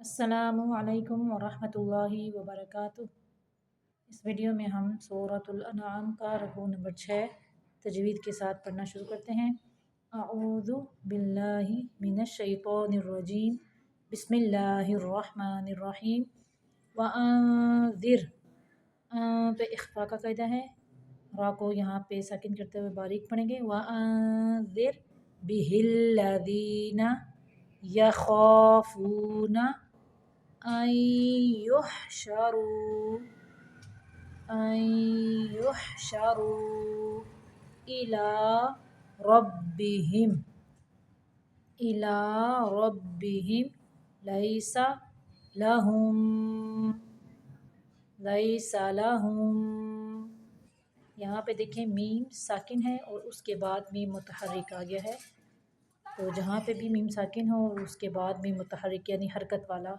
अस्सलामु अलैकुम वरहमतुल्लाहि वबरकातुह। इस वीडियो में हम सूरतुल अनआम का रुकू नंबर 6 तजवीद के साथ पढ़ना शुरू करते हैं। अऊज़ु बिल्लाहि मिनश शैतानिर रजीम बिस्मिल्लाहिर रहमानिर रहीम। वअंज़िर पे इख्फा का कायदा है। रा को यहाँ पे साकिन करते हुए बारीक पढ़ेंगे। वअंज़िर बिहिल्लज़ीना यख़ाफ़ूना अन युहशरू इला रब्बिहिम लैसा लहुम। यहाँ पे देखें मीम साकिन है और उसके बाद मीम मुतहर्रिक आ गया है। तो जहाँ पे भी मीम साकिन हो और उसके बाद मीम मुतहर्रिक यानी हरकत वाला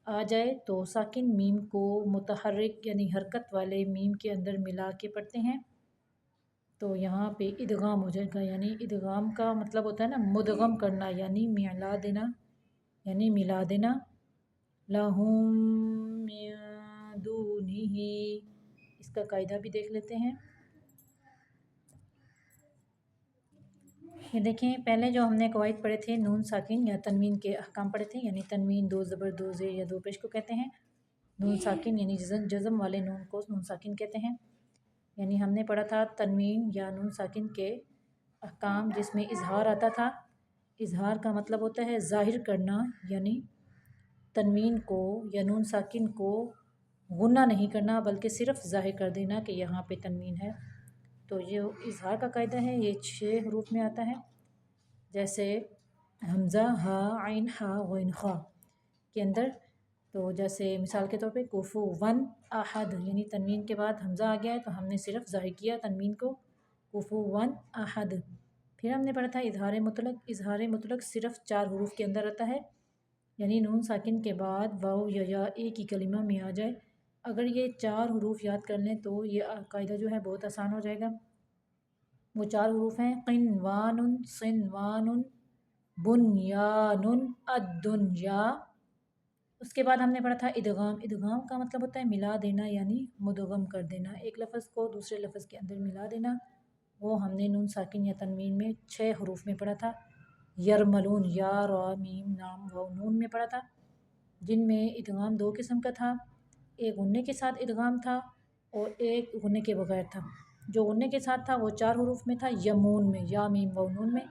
आ जाए तो साकिन मीम को मुतहर्रिक यानी हरकत वाले मीम के अंदर मिला के पढ़ते हैं। तो यहाँ पे इदगाम हो जाएगा, यानी इदगाम का मतलब होता है ना मुदगम करना, यानी मिला देना, यानी मिला देना। लहुम मिन दूनिही, इसका कायदा भी देख लेते हैं। ये देखें, पहले जो हमने कवायद पढ़े थे नून साकिन या तनवीन के अहकाम पढ़े थे, यानी तनवीन दो ज़बर दो ज़ेर या दो पेश को कहते हैं। नून साकिन यानी जज़म वाले नून को नून साकिन कहते हैं। यानी हमने पढ़ा था तनवीन या नून साकिन के अहकाम जिसमें इजहार आता था। इजहार का मतलब होता है ज़ाहिर करना, यानी तनवीन को या नून साकिन को गुन्ना नहीं करना बल्कि सिर्फ ज़ाहिर कर देना कि यहाँ पे तनवीन है। तो ये इजहार का कायदा है, ये 6 हरूफ में आता है। जैसे हमज़ा हा आइन हा गैन खा के अंदर, तो जैसे मिसाल के तौर पे कुफुवन अहद, यानी तनवीन के बाद हमज़ा आ गया है तो हमने सिर्फ ज़ाहिर किया तनवीन को, कुफुवन अहद। फिर हमने पढ़ा था इजहार मुतलक। इजहार मुतलक सिर्फ 4 हरूफ के अंदर आता है, यानी नून साकिन के बाद वाव या एक ही कलिमा में आ जाए। अगर ये 4 हरूफ याद कर लें तो ये कायदा जो है बहुत आसान हो जाएगा। वो 4 हरूफ हैं क़िनवानुन, सिनवानुन, बुनयानुन, अद्दुन्या। उसके बाद हमने पढ़ा था इदगाम। इदगाम का मतलब होता है मिला देना, यानी मुदगम कर देना, एक लफ्ज़ को दूसरे लफ्ज़ के अंदर मिला देना। वो हमने नून साकिन या तनवीन में 6 हरूफ में पढ़ा था। यरमलून, या रा मीम लाम वाव नून में पढ़ा था, जिनमें इदगाम 2 किस्म का था। एक गुन्ने के साथ इदगाम था और एक गुन्ने के बगैर था। जो गुन्ने के साथ था वो 4 हरूफ में था, यमून में, या मीम वाव नून में,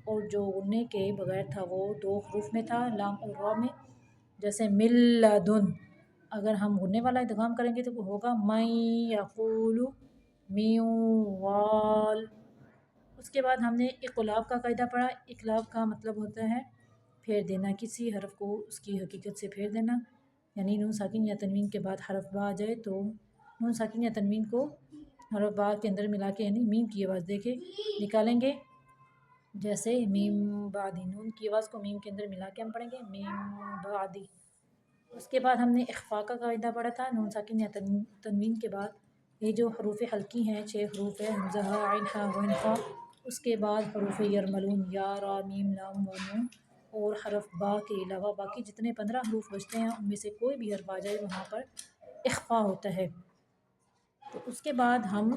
और जो गुन्ने के बगैर था वो 2 हरूफ में था, लाम और रा में। जैसे मिल्लदुन, अगर हम गुन्ने वाला इदगाम करेंगे तो होगा मै यक़ूलु मिवाल। उसके बाद हमने इक़लाब का कायदा पढ़ा। इक़लाब का मतलब होता है फेर देना, किसी हरफ को उसकी हकीकत से फेर देना, यानी नून साकिन या तनवीन के बाद हरफ बा आ जाए तो नून साकिन या तनवीन को हरफ बा के अंदर मिला के, यानी मीम की आवाज़ दे के निकालेंगे। जैसे मीम बादी, नून की आवाज़ को मीम के अंदर मिला के हम पढ़ेंगे मीम बादी। उसके बाद हमने इख्फा का कायदा पढ़ा था। नून साकिन या तनवीन के बाद ये जो हरूफ हल्की हैं 6 हरूफ है, हमज़ा हा आइन हा गैन खा, उसके बाद हरूफ यरमलून, या रा मीम लाम व नून, और हरफ बा के अलावा बाकी जितने 15 हरूफ बचते हैं उनमें से कोई भी हरफ आ जाए वहाँ पर इख्फा होता है। तो उसके बाद हम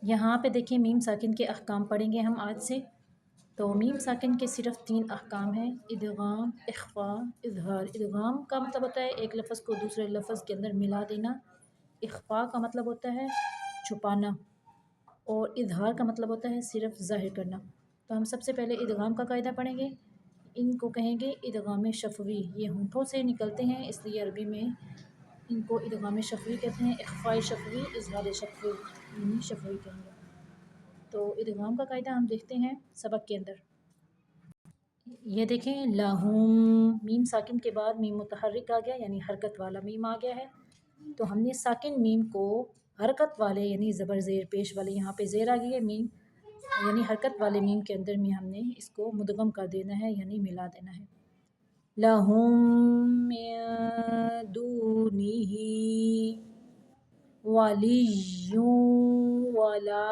यहाँ पे देखें मीम साकिन के अहकाम पढ़ेंगे हम आज से। तो मीम साकिन के सिर्फ 3 अहकाम हैं, इदगाम, इख्फा, इजहार। इदगाम का मतलब होता है एक लफ्ज़ को दूसरे लफ्ज़ के अंदर मिला देना। इख्फा का मतलब होता है छुपाना, और इजहार का मतलब होता है सिर्फ ज़ाहिर करना। तो हम सबसे पहले इदगाम का कायदा पढ़ेंगे। इनको कहेंगे इदगाम शफ़वी। ये होंठों से निकलते हैं इसलिए अरबी में इनको इदगाम शफ़वी कहते हैं। इख्फा शफ़वी, इजहार शफ़वी, यानी शफ़वी कहेंगे। तो इदगाम का कायदा हम देखते हैं सबक के अंदर। ये देखें लहुम, मीम साकिन के बाद मीम मुतहर्रिक आ गया, यानी हरकत वाला मीम आ गया है। तो हमने साकिन मीम को हरकत वाले यानी ज़बर ज़ेर पेश वाले, यहाँ पे ज़ेर आ गई है मीम, यानी हरकत वाले मीम के अंदर में हमने इसको मुदगम कर देना है, यानी मिला देना है। लहुम मिन दूनिही वलिय्युन वला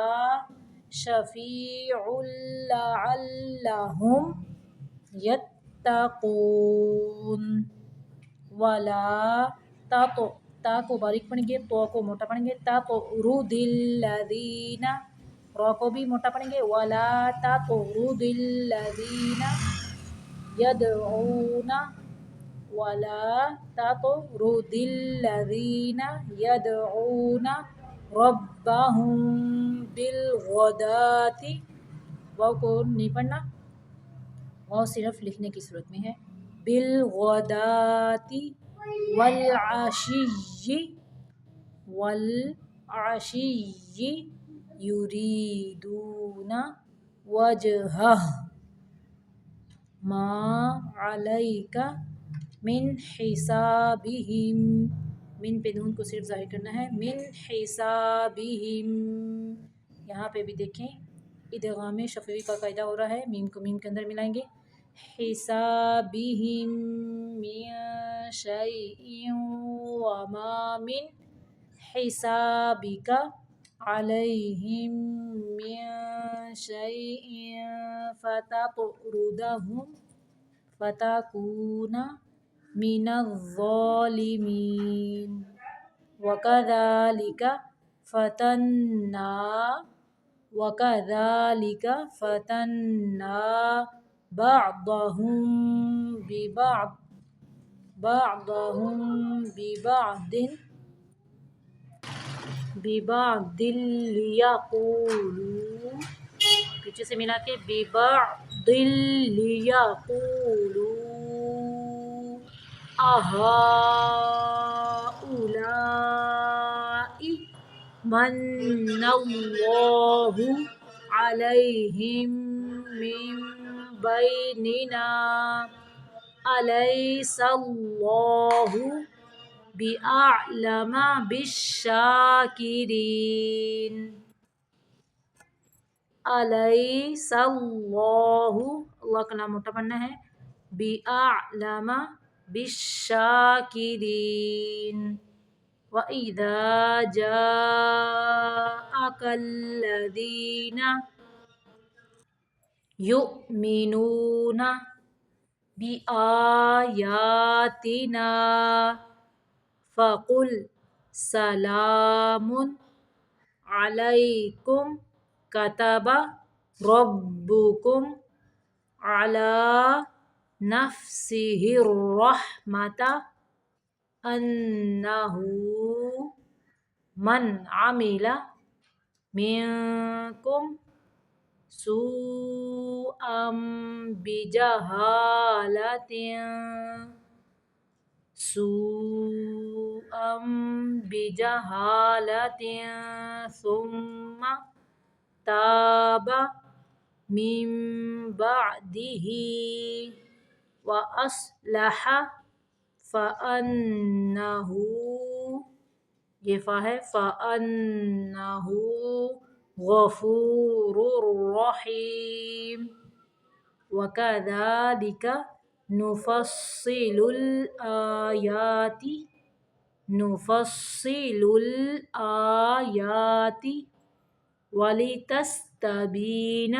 शफ़ीउन लअल्लहुम تتقون ولا تا کو باریک پڑھیں گے، تو کو موٹا پڑھیں گے، تطرد الذین، را کو بھی موٹا پڑھیں گے، ولا تطرد الذین يدعون ولا تطرد الذین يدعون ربهم بالغداة، واو کو نہیں پڑھنا، واو صرف لکھنے کی صورت میں ہے، بالغداة والعشی یریدون وجہہ، ما علیک من حسابہم، من پہ نون کو صرف ظاہر کرنا ہے، من حسابہم، یہاں پہ بھی دیکھیں ادغام شفوی کا قاعدہ ہو رہا ہے، میم کو میم کے اندر ملائیں گے، حسابہم من شیء وما من حسابک علیہم من شیء فتطردہم فتکون من الظالمین، وکذالک فتنا بعضهم ببعض لیقولوا، پیچھے سے ملا کے ببعض لیقولوا اہؤلاء من اللہ علیہم من بیننا الیس اللہ بأعلم بالشاکرین، الیس اللہ، اللہ کا نام موٹا پڑھنا ہے، بأعلم بالشاکرین، وَإِذَا جَاءَكَ الَّذِينَ يُؤْمِنُونَ بِآيَاتِنَا فَقُلْ سَلَامٌ عَلَيْكُمْ كَتَبَ رَبُّكُمْ عَلَى نَفْسِهِ الرَّحْمَةَ أَنَّهُ من عمل منكم سوءا بجهالة ثم تاب من بعده وأصلح فأنه، یہ فا ہے، فأنه غفور رحیم، وكذلك نفصل الآيات ولتستبين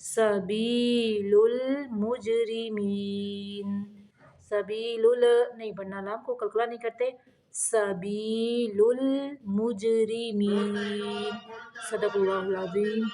سبيل المجرمين، سبیل نہیں پڑھنا، لام کو کلکلا نہیں کرتے، سبیل المجرمین، صدق اللہ العظیم۔